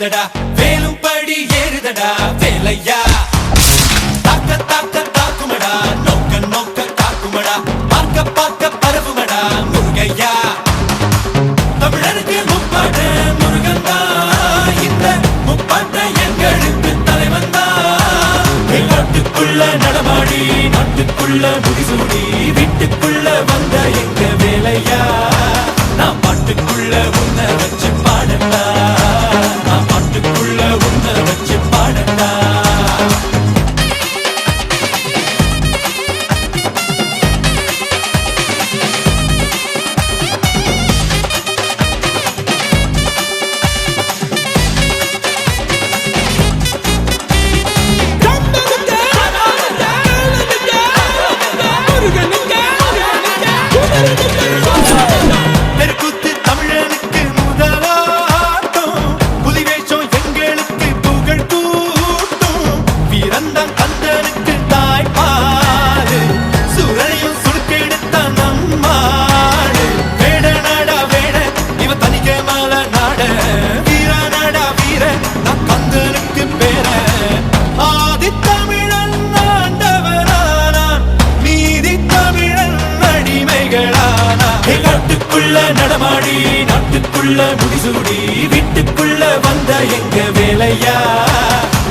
இடிக்குதடா வேலும் படி ஏறுதடா வேலையா தாக்க தாக்க தாக்குமடா நோக்க நோக்க காக்குமடா பார்க்க பார்க்க பரவுமடா முருகையா தமிழருக்கு முப்பாட்ட முருகன் தான் இந்த முப்பாட்ட எங்களுக்கு தலைவன் தான் நாட்டுக்குள்ள நடமாடி நாட்டுக்குள்ள முடிசூடி வீட்டுக்குள்ள வந்த எங்க வேலையா நான் பாட்டுக்குள்ள உன்னை வச்சு பாடட்டா நான் பாட்டுக்குள்ள உன்னை வச்சு பாடட்டா நாட்டுக்குள்ள நடமாடி நாட்டுக்குள்ள முடிசூடி வீட்டுக்குள்ள வந்த எங்க வேலையா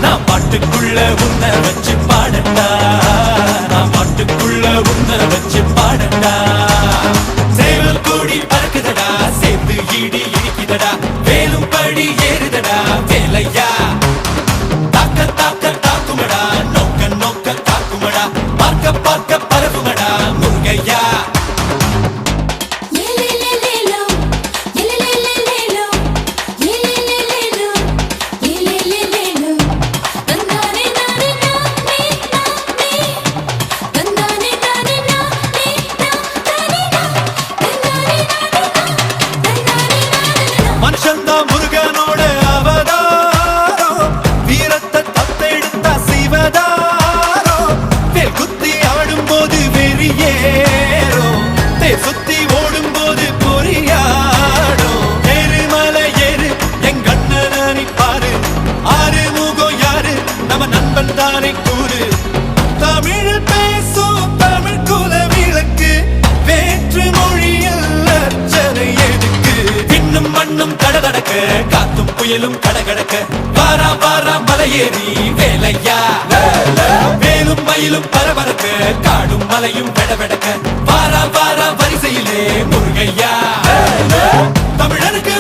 நான் பாட்டுக்குள்ள உன்னை வச்சு பாடட்டா நான் பாட்டுக்குள்ள உன்னை வச்சு பாடட்டா சேவல் கூடி பறக்குதடா சேர்ந்து இடி இடிக்குதடா வேலும் படி ஏறுதடா வேலையா தாக்க தாக்க தாக்குமடா நோக்க நோக்க காக்குமடா பார்க்க பார்க்க பரவுமடா முருகையா முருகனோட அவதாரோ வீரத்தை தத்தெடுத்தா சிவதாரோ வேல் குத்தி ஆடும் போது வெறியேறோ தேர் சுத்தி ஓடும் போது பொறியாடோ ஏறுமலை ஏறு எங்க அண்ணனை பாரு ஆறு முகம் யாரு நம்ம நண்பன் தானே கூறு தமிழ் பேசும் தமிழ் குல விளக்கு வேற்று மொழியில் அர்ச்சனை எதுக்கு விண்ணும் மண்ணும் கடகடக்க காத்தும் புயலும் கடகடக்க வாரா வாரா மலையேறி வேலையா வேலும் மயிலும் பரபரக்க காடும் மலையும் வெடவெடக்க வாரா வாரா வரிசையிலே முருகையா தமிழனுக்கு